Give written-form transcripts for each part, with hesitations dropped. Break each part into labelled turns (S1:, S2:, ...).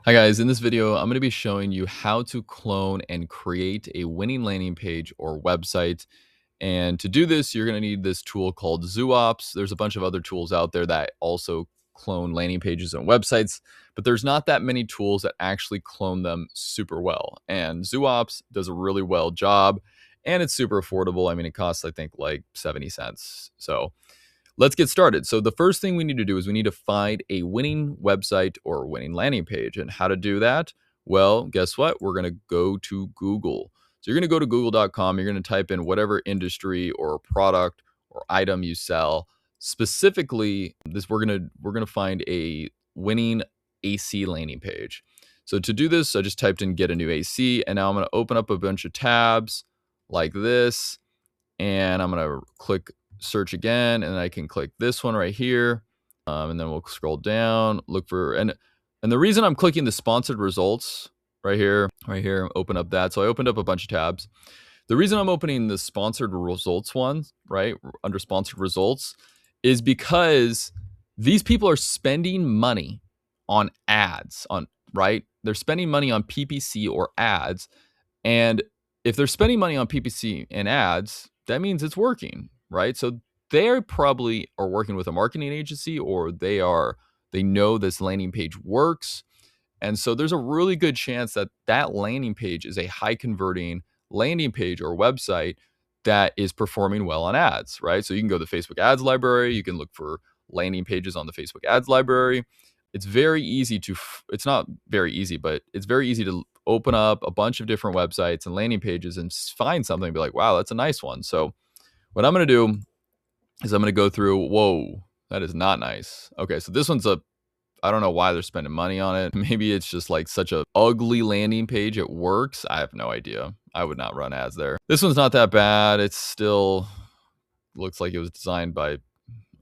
S1: Hi guys, in this video, I'm going to be showing you how to clone and create a winning landing page or website. And to do this, you're going to need this tool called Zuops. There's a bunch of other tools out there that also clone landing pages and websites, but there's not that many tools that actually clone them super well. And Zuops does a really well job, and it's super affordable. I mean, it costs, I think, like 70 cents. So let's get started. So the first thing we need to do is we need to find a winning website or winning landing page. And how to do that? Well, guess what? We're going to go to Google. So you're going to go to google.com. You're going to type in whatever industry or product or item you sell. Specifically, this we're going to find a winning AC landing page. So to do this, I just typed in get a new AC, and now I'm going to open up a bunch of tabs like this, and I'm going to click search again, and I can click this one right here, and then we'll scroll down, look for, and the reason I'm clicking the sponsored results right here, open up that. So I opened up a bunch of tabs. The reason I'm opening the sponsored results one, right, under sponsored results, is because these people are spending money on ads, right? They're spending money on PPC or ads, and if they're spending money on PPC and ads, that means it's working, right? So they probably are working with a marketing agency, or they know this landing page works. And so there's a really good chance that that landing page is a high converting landing page or website that is performing well on ads, right? So you can go to the Facebook ads library, you can look for landing pages on the Facebook ads library. It's very easy to, it's not very easy, but it's very easy to open up a bunch of different websites and landing pages and find something and be like, wow, that's a nice one. So what I'm going to do is I'm going to go through, whoa, that is not nice. Okay, so this one's I don't know why they're spending money on it. Maybe it's just like such a ugly landing page. It works. I have no idea. I would not run ads there. This one's not that bad. It still looks like it was designed by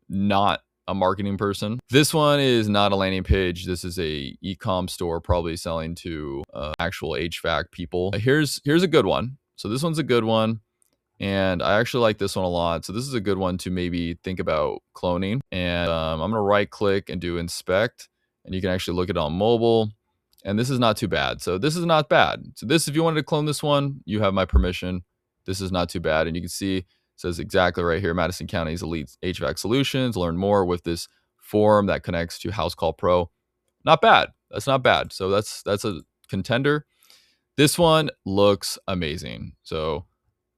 S1: not a marketing person. This one is not a landing page. This is a e-com store, probably selling to actual HVAC people. Here's a good one. So this one's a good one, and I actually like this one a lot. So this is a good one to maybe think about cloning. And I'm gonna right click and do inspect, and you can actually look at it on mobile. And this is not too bad. So this is not bad. So this, if you wanted to clone this one, you have my permission. This is not too bad. And you can see it says exactly right here, Madison County's Elite HVAC Solutions. Learn more with this form that connects to House Call Pro. Not bad. That's not bad. So that's a contender. This one looks amazing. So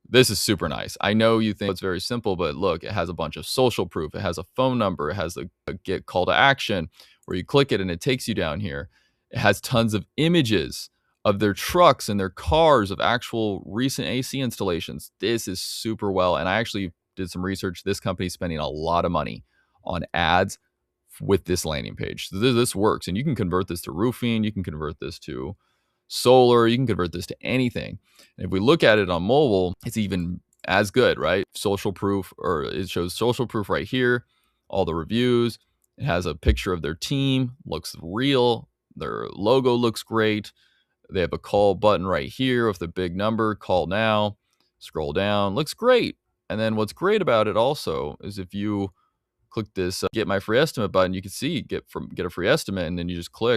S1: this is super nice. I know you think it's very simple, but look, it has a bunch of social proof. It has a phone number. It has a get call to action where you click it and it takes you down here. It has tons of images of their trucks and their cars, of actual recent AC installations. This is super well. And I actually did some research. This company's spending a lot of money on ads with this landing page. So this works. And you can convert this to roofing. You can convert this to solar. You can convert this to anything. And if we look at it on mobile, it's even as good, right? Social proof, or it shows social proof right here, all the reviews. It has a picture of their team, looks real. Their logo looks great. They have a call button right here with the big number, call now. Scroll down, looks great. And then what's great about it also is if you click this get my free estimate button, you can see get a free estimate, and then you just click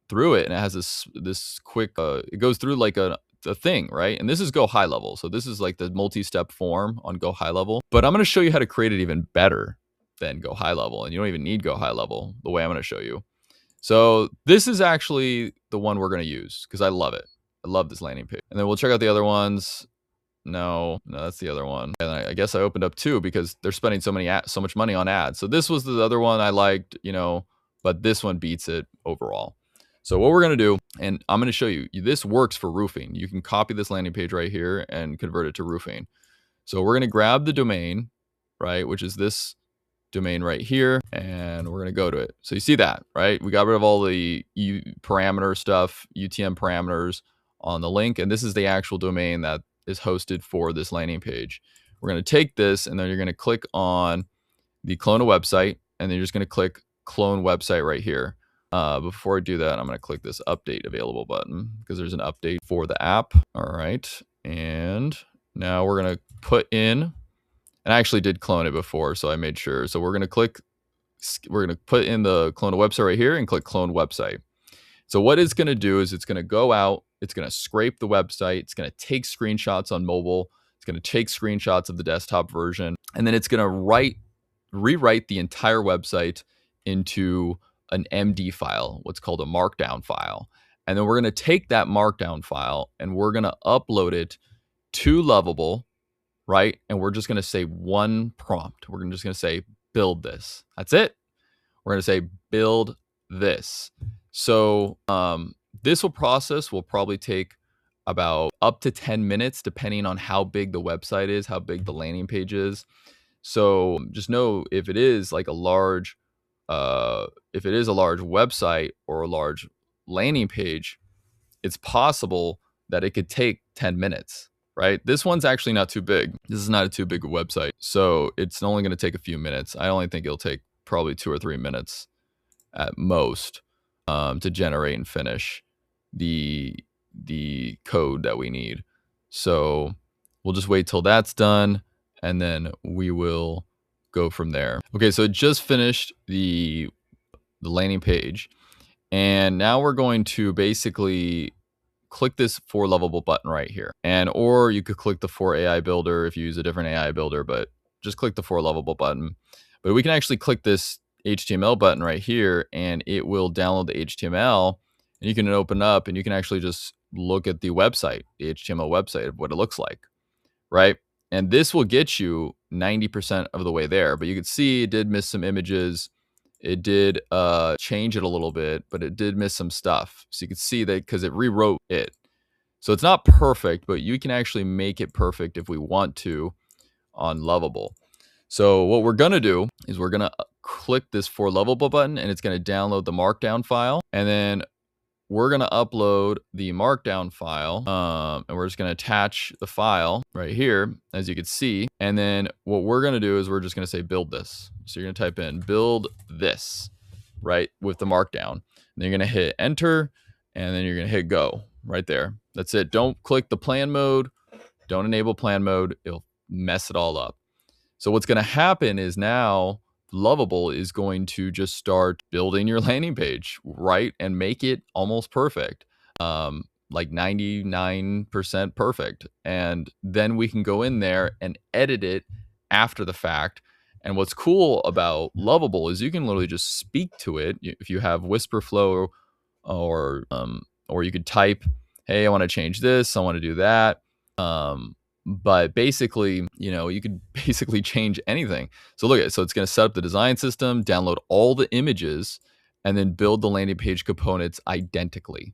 S1: through it, and it has this quick it goes through like a thing, right? And this is go high level. So this is like the multi-step form on go high level. But I'm going to show you how to create it even better than go high level. And you don't even need go high level the way I'm going to show you. So this is actually the one we're going to use because I love it. I love this landing page. And then we'll check out the other ones. No, that's the other one. And I guess I opened up two because they're spending so much money on ads. So this was the other one I liked, but this one beats it overall. So what we're going to do, and I'm going to show you, this works for roofing. You can copy this landing page right here and convert it to roofing. So we're going to grab the domain, right, which is this domain right here, and we're going to go to it. So you see that, right? We got rid of all the parameter stuff, UTM parameters on the link, and this is the actual domain that is hosted for this landing page. We're going to take this, and then you're going to click on the clone a website, and then you're just going to click clone website right here. Before I do that, I'm going to click this update available button because there's an update for the app. All right. And now we're going to put in, and I actually did clone it before, so I made sure. So we're going to put in the clone a website right here and click clone website. So what it's going to do is it's going to go out, it's going to scrape the website, it's going to take screenshots on mobile, it's going to take screenshots of the desktop version, and then it's going to rewrite the entire website into an MD file, what's called a markdown file. And then we're going to take that markdown file and we're going to upload it to Lovable, right? And we're just going to say one prompt. We're just going to say, build this. That's it. We're going to say, build this. So this process will probably take about up to 10 minutes, depending on how big the website is, how big the landing page is. So just know if it is like a large, website or a large landing page, it's possible that it could take 10 minutes, right? This one's actually not too big. This is not a too big a website. So it's only going to take a few minutes. I only think it'll take probably 2 or 3 minutes at most to generate and finish the code that we need. So we'll just wait till that's done and then we will go from there. Okay, so it just finished the landing page. And now we're going to basically click this for Lovable button right here. And or you could click the for AI builder if you use a different AI builder, but just click the for Lovable button. But we can actually click this HTML button right here and it will download the HTML and you can open up and you can actually just look at the website, the HTML website of what it looks like, right? And this will get you 90% of the way there, but you can see it did miss some images. It did change it a little bit, but it did miss some stuff. So you can see that because it rewrote it. So it's not perfect, but you can actually make it perfect if we want to on Lovable. So what we're going to do is we're going to click this for Lovable button and it's going to download the markdown file. And then we're going to upload the markdown file and we're just going to attach the file right here, as you can see. And then what we're going to do is we're just going to say build this. So you're going to type in build this, right, with the markdown. And then you're going to hit enter and then you're going to hit go right there. That's it. Don't click the plan mode. Don't enable plan mode. It'll mess it all up. So what's going to happen is now Lovable is going to just start building your landing page, right? And make it almost perfect, like 99% perfect. And then we can go in there and edit it after the fact. And what's cool about Lovable is you can literally just speak to it. If you have Whisper Flow or you could type, hey, I want to change this, I want to do that. But basically, you could basically change anything. So look at it. So it's going to set up the design system, download all the images, and then build the landing page components identically.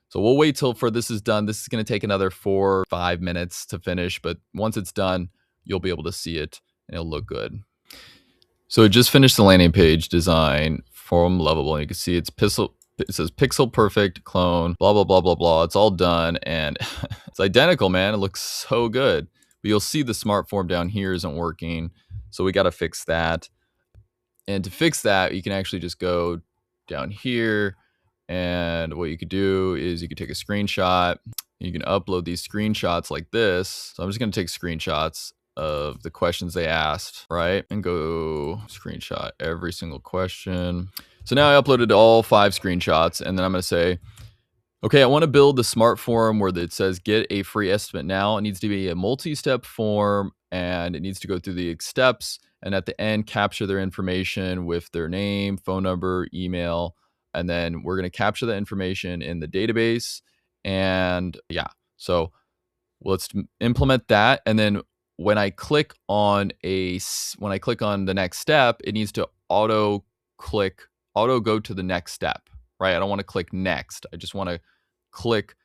S1: So we'll wait till this is done. This is going to take another 4 or 5 minutes to finish. But once it's done, you'll be able to see it and it'll look good. So it just finished the landing page design from Lovable. And you can see it says pixel perfect clone, blah, blah, blah, blah, blah. It's all done and it's identical, man. It looks so good. But you'll see the smart form down here isn't working. So we got to fix that. And to fix that, you can actually just go down here. And what you could do is you could take a screenshot. You can upload these screenshots like this. So I'm just going to take screenshots of the questions they asked, right? And go screenshot every single question. So now I uploaded all 5 screenshots and then I'm going to say, okay, I want to build the smart form where it says get a free estimate now. It needs to be a multi-step form and it needs to go through the steps. And at the end, capture their information with their name, phone number, email. And then we're going to capture the information in the database. And yeah, so let's implement that. And then when I click on the next step, it needs to auto go to the next step, right? I don't want to click next. I just want to click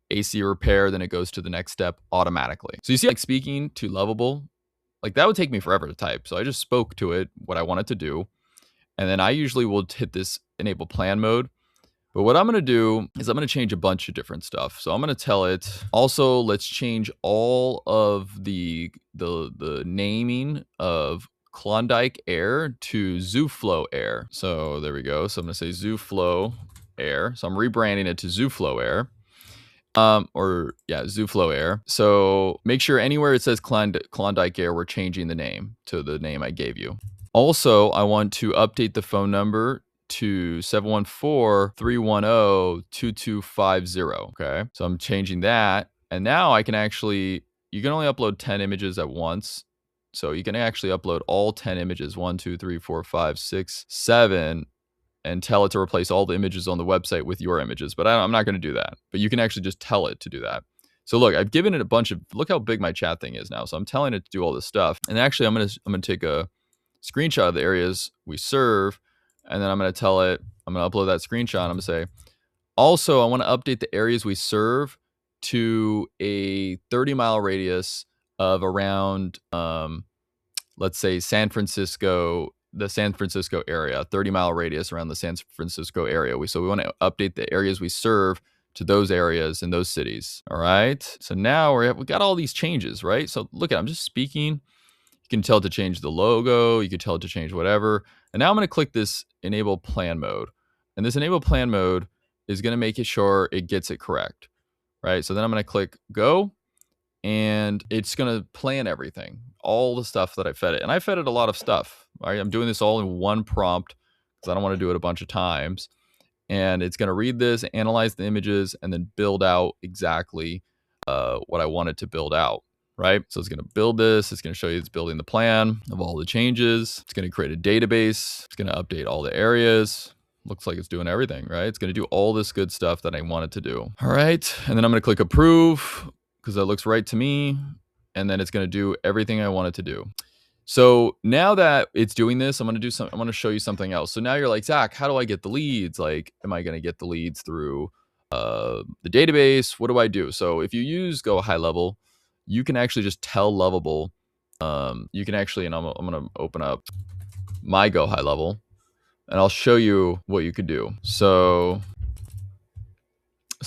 S1: AC repair, then it goes to the next step automatically. So you see, like speaking to Lovable, like that would take me forever to type. So I just spoke to it what I wanted to do. And then I usually will hit this enable plan mode. But what I'm going to do is I'm going to change a bunch of different stuff. So I'm going to tell it also, let's change all of the naming of Klondike Air to Zooflow Air. So there we go. So I'm going to say Zooflow Air. So I'm rebranding it to Zooflow Air. Zooflow Air. So make sure anywhere it says Klondike Air, we're changing the name to the name I gave you. Also, I want to update the phone number to 714-310-2250. Okay. So I'm changing that. And now I can actually, you can only upload 10 images at once. So you can actually upload all 10 images, 1, 2, 3, 4, 5, 6, 7, and tell it to replace all the images on the website with your images. But I'm not going to do that. But you can actually just tell it to do that. So look, I've given it a bunch of, look how big my chat thing is now. So I'm telling it to do all this stuff. And actually I'm going to take a screenshot of the areas we serve. And then I'm going to tell it, I'm going to upload that screenshot. I'm going to say, also, I want to update the areas we serve to a 30-mile radius of around, let's say San Francisco, the San Francisco area, 30-mile radius around the San Francisco area. So we want to update the areas we serve to those areas in those cities. All right. So now we got all these changes, right? So look, I'm just speaking. You can tell it to change the logo. You can tell it to change whatever. And now I'm going to click this enable plan mode. And this enable plan mode is going to make sure it gets it correct, right? So then I'm going to click go, and it's going to plan everything, all the stuff that I fed it. And I fed it a lot of stuff, right? I'm doing this all in one prompt because I don't want to do it a bunch of times. And it's going to read this, analyze the images, and then build out exactly what I want it to build out, right? So it's going to build this. It's going to show you it's building the plan of all the changes. It's going to create a database. It's going to update all the areas. Looks like it's doing everything, right? It's going to do all this good stuff that I want it to do. All right. And then I'm going to click approve because that looks right to me. And then it's going to do everything I want it to do. So now that it's doing this, I'm going to show you something else. So now you're like, Zach, how do I get the leads? Like, am I going to get the leads through the database? What do I do? So if you use Go High Level, you can actually just tell Lovable. You can actually, and I'm going to open up my Go High Level, and I'll show you what you could do. So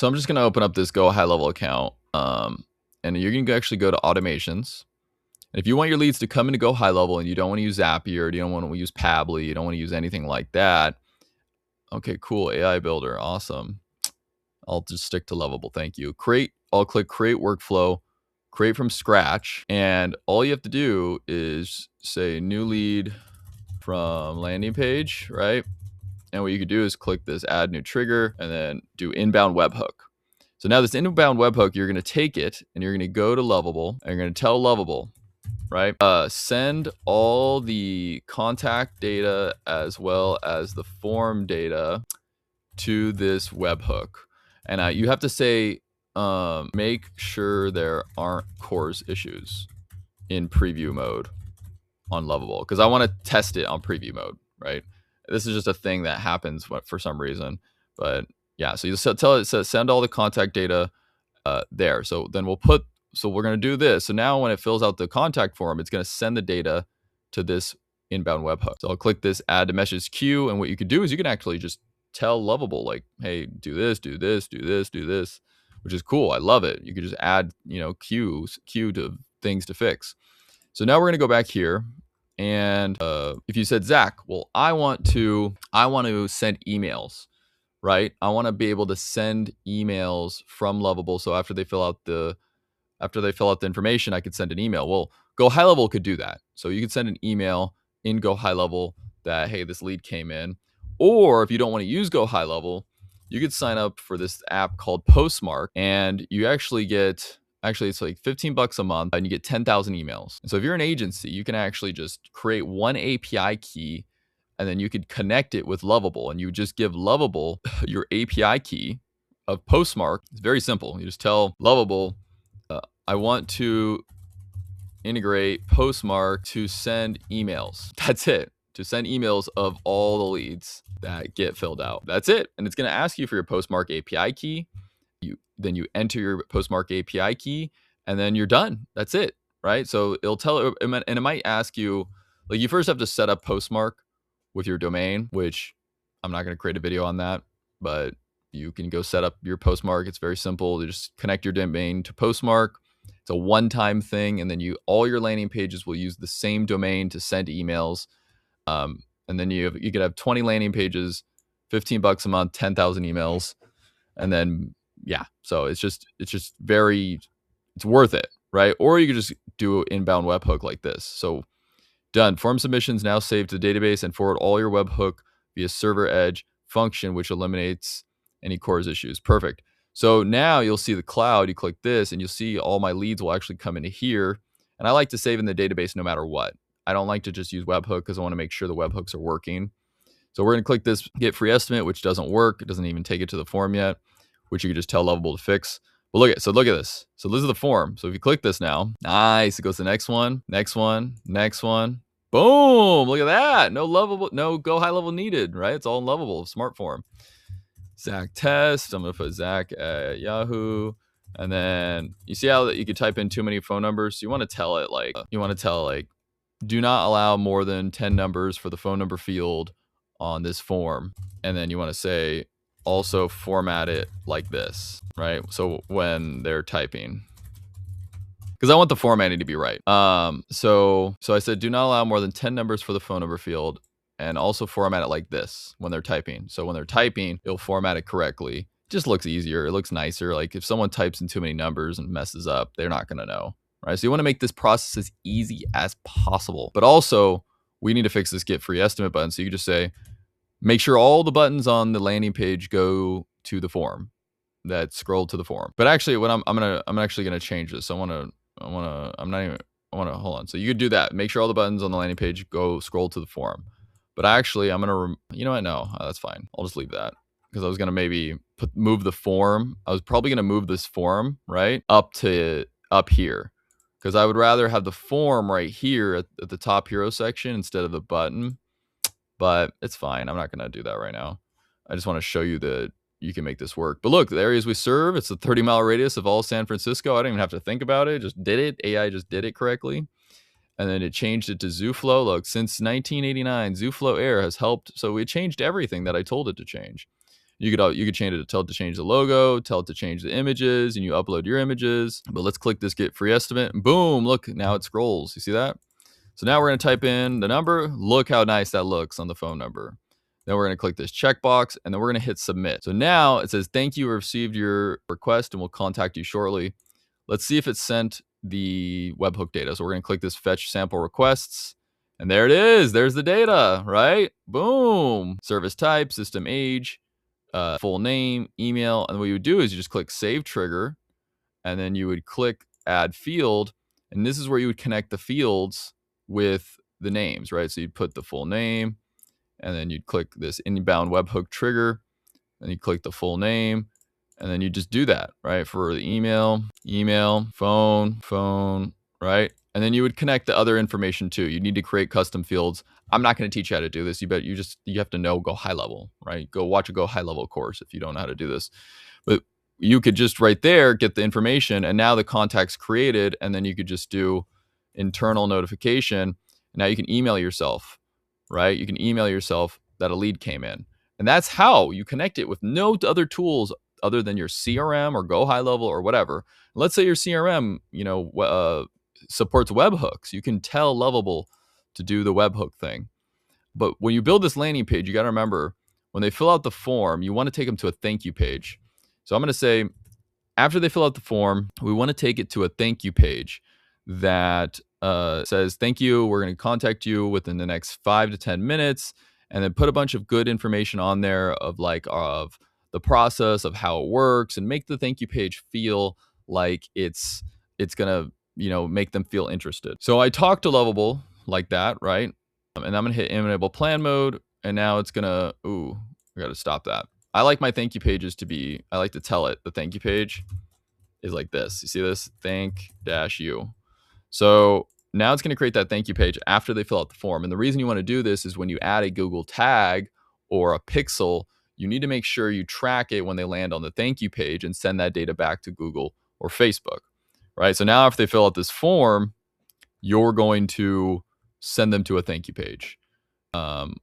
S1: I'm just going to open up this Go High Level account, and you're going to actually go to automations. And if you want your leads to come into Go High Level and you don't want to use Zapier, you don't want to use Pabbly, you don't want to use anything like that. Okay, cool. AI Builder. Awesome. I'll just stick to Lovable. Thank you. I'll click create workflow, create from scratch. And all you have to do is say new lead from landing page, right? And what you could do is click this add new trigger and then do inbound webhook. So now this inbound webhook, you're going to take it and you're going to go to Lovable and you're going to tell Lovable, right? Send all the contact data as well as the form data to this webhook. And you have to say, make sure there aren't CORS issues in preview mode on Lovable, because I want to test it on preview mode, right? This is just a thing that happens for some reason. But yeah, so you tell it, send all the contact data there. So then we're going to do this. So now when it fills out the contact form, it's going to send the data to this inbound webhook. So I'll click this add to message queue. And what you could do is you can actually just tell Lovable, like, hey, do this, do this, do this, do this, which is cool. I love it. You could just add, queue to things to fix. So now we're going to go back here. And if you said, Zach, well, I want to send emails, right? I want to be able to send emails from Lovable. So after they fill out the information, I could send an email. Well, Go High Level could do that. So you could send an email in Go High Level that, hey, this lead came in. Or if you don't want to use Go High Level, you could sign up for this app called Postmark, and you actually get, it's like $15 a month, and you get 10,000 emails. And so if you're an agency, you can actually just create one API key, and then you could connect it with Lovable, and you would just give Lovable your API key of Postmark. It's very simple. You just tell Lovable, I want to integrate Postmark to send emails. That's it. To send emails of all the leads that get filled out. That's it. And it's going to ask you for your Postmark API key. Then you enter your Postmark API key, and then you're done. That's it, right? So it'll tell, and it might ask you, like, you first have to set up Postmark with your domain, which I'm not going to create a video on that, but you can go set up your Postmark. It's very simple. You just connect your domain to Postmark. It's a one-time thing, and then all your landing pages will use the same domain to send emails. And then you could have 20 landing pages, $15 a month, 10,000 emails, and then yeah. So it's worth it, right? Or you could just do inbound webhook like this. So done. Form submissions now saved to the database and forward all your webhook via server edge function, which eliminates any CORS issues. Perfect. So now you'll see the cloud. You click this and you'll see all my leads will actually come into here. And I like to save in the database no matter what. I don't like to just use webhook because I want to make sure the webhooks are working. So we're going to click this get free estimate, which doesn't work. It doesn't even take it to the form yet, which you can just tell Lovable to fix. But look at this. So this is the form. So if you click this now, nice. It goes to the next one, next one, next one. Boom. Look at that. No Lovable, no go high level needed, right? It's all in Lovable, smart form. Zach test. I'm going to put Zach at Yahoo. And then you see how you could type in too many phone numbers. You want to tell it like, do not allow more than 10 numbers for the phone number field on this form. And then you want to say, also format it like this, right? So when they're typing, because I want the formatting to be right. So I said, do not allow more than 10 numbers for the phone number field, and also format it like this when they're typing. So when they're typing, it'll format it correctly. It just looks easier. It looks nicer. Like if someone types in too many numbers and messes up, they're not going to know, right? So you want to make this process as easy as possible. But also, we need to fix this get free estimate button. So you can just say, make sure all the buttons on the landing page go to the form that scroll to the form. But actually, what I'm actually gonna change this. So hold on. So you could do that. Make sure all the buttons on the landing page go scroll to the form. But actually, I'm gonna, you know what? No, that's fine. I'll just leave that because I was gonna maybe move the form. I was probably gonna move this form right up here because I would rather have the form right here at the top hero section instead of the button. But it's fine. I'm not going to do that right now. I just want to show you that you can make this work. But look, the areas we serve, it's a 30-mile radius of all San Francisco. I didn't even have to think about it. Just did it. AI just did it correctly. And then it changed it to Zooflow. Look, since 1989, Zooflow Air has helped. So it changed everything that I told it to change. You could change it to tell it to change the logo, tell it to change the images, and you upload your images. But let's click this get free estimate. And boom, look, now it scrolls. You see that? So now we're going to type in the number. Look how nice that looks on the phone number. Then we're going to click this checkbox, and then we're going to hit submit. So now it says, thank you, we received your request, and we'll contact you shortly. Let's see if it sent the webhook data. So we're going to click this fetch sample requests, and there it is. There's the data, right? Boom. Service type, system age, full name, email. And what you would do is you just click save trigger, and then you would click add field. And this is where you would connect the fields with the names, right? So you'd put the full name, and then you'd click this inbound webhook trigger, and you click the full name, and then you just do that, right? For the email, phone, right? And then you would connect the other information too. You need to create custom fields. I'm not going to teach you how to do this. You have to know Go High Level, right? Go watch a Go High Level course if you don't know how to do this. But you could just right there get the information, and now the contact's created, and then you could just do internal notification. Now you can email yourself, right? You can email yourself that a lead came in. And that's how you connect it with no other tools other than your CRM or Go High Level or whatever. Let's say your CRM, supports webhooks. You can tell Lovable to do the webhook thing. But when you build this landing page, you got to remember when they fill out the form, you want to take them to a thank you page. So I'm going to say, after they fill out the form, we want to take it to a thank you page that says, thank you, we're going to contact you within the next 5 to 10 minutes, and then put a bunch of good information on there of the process of how it works, and make the thank you page feel like it's going to, make them feel interested. So I talked to Lovable like that, right? And I'm going to hit enable plan mode, and now it's going to, I got to stop that. I like my thank you pages I like to tell it the thank you page is like this. You see this? Thank-you. So now it's going to create that thank you page after they fill out the form. And the reason you want to do this is when you add a Google tag or a pixel, you need to make sure you track it when they land on the thank you page and send that data back to Google or Facebook, right? So now if they fill out this form, you're going to send them to a thank you page.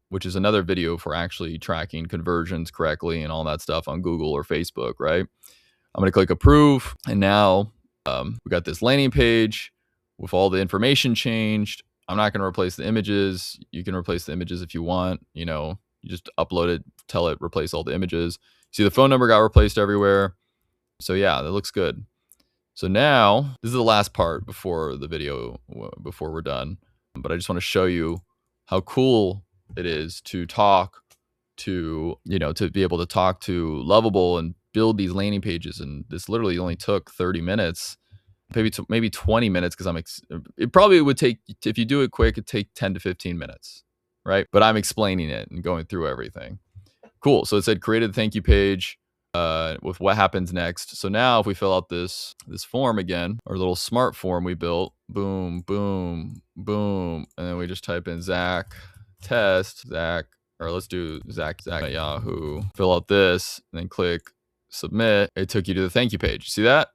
S1: Which is another video for actually tracking conversions correctly and all that stuff on Google or Facebook, right? I'm going to click approve. And now we got this landing page with all the information changed. I'm not going to replace the images. You can replace the images if you want. You just upload it, tell it, replace all the images. See, the phone number got replaced everywhere. So yeah, that looks good. So now this is the last part before we're done. But I just want to show you how cool it is to talk to, to be able to talk to Lovable and build these landing pages. And this literally only took 30 minutes, maybe 20 minutes, because it probably would take, if you do it quick, it'd take 10 to 15 minutes, right? But I'm explaining it and going through everything. Cool. So it said created a thank you page with what happens next. So now if we fill out this form again, our little smart form we built, boom, boom, boom, and then we just type in Zach test, Zach, or let's do Zach at Yahoo. Fill out this, and then click submit. It took you to the thank you page. See that?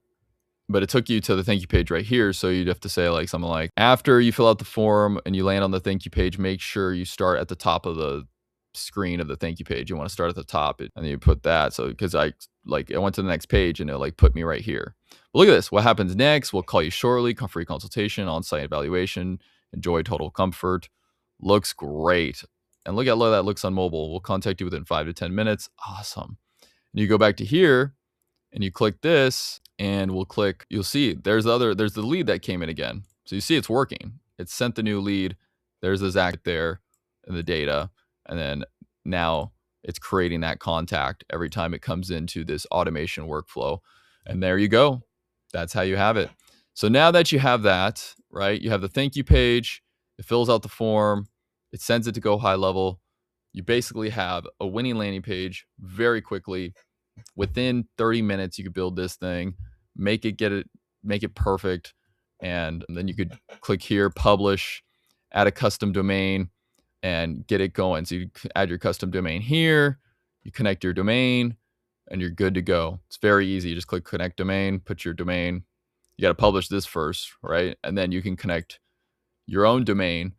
S1: But it took you to the thank you page right here. So you'd have to say like something like, after you fill out the form and you land on the thank you page, make sure you start at the top of the screen of the thank you page. You want to start at the top, and then you put that. So because I went to the next page and it like put me right here. But look at this. What happens next? We'll call you shortly. Free consultation, on-site evaluation. Enjoy total comfort. Looks great. And look at how that looks on mobile. We'll contact you within 5 to 10 minutes. Awesome. And you go back to here and you click this, and you'll see there's the lead that came in again. So you see it's working. It sent the new lead. There's the Zach there and the data. And then now it's creating that contact every time it comes into this automation workflow. And there you go. That's how you have it. So now that you have that, right, you have the thank you page. It fills out the form. It sends it to Go High Level. You basically have a winning landing page very quickly. Within 30 minutes, you could build this thing, make it perfect. And then you could click here, publish, add a custom domain, and get it going. So you add your custom domain here, you connect your domain, and you're good to go. It's very easy. You just click connect domain, put your domain. You got to publish this first, right? And then you can connect your own domain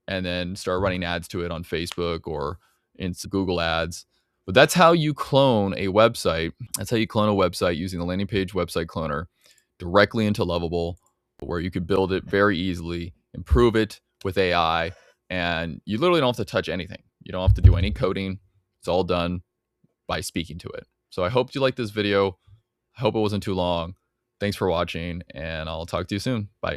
S1: and then start running ads to it on Facebook or in Google Ads. But that's how you clone a website. That's how you clone a website using the landing page website cloner directly into Lovable, where you can build it very easily, improve it with AI, and you literally don't have to touch anything. You don't have to do any coding. It's all done by speaking to it. So I hope you liked this video. I hope it wasn't too long. Thanks for watching, and I'll talk to you soon. Bye.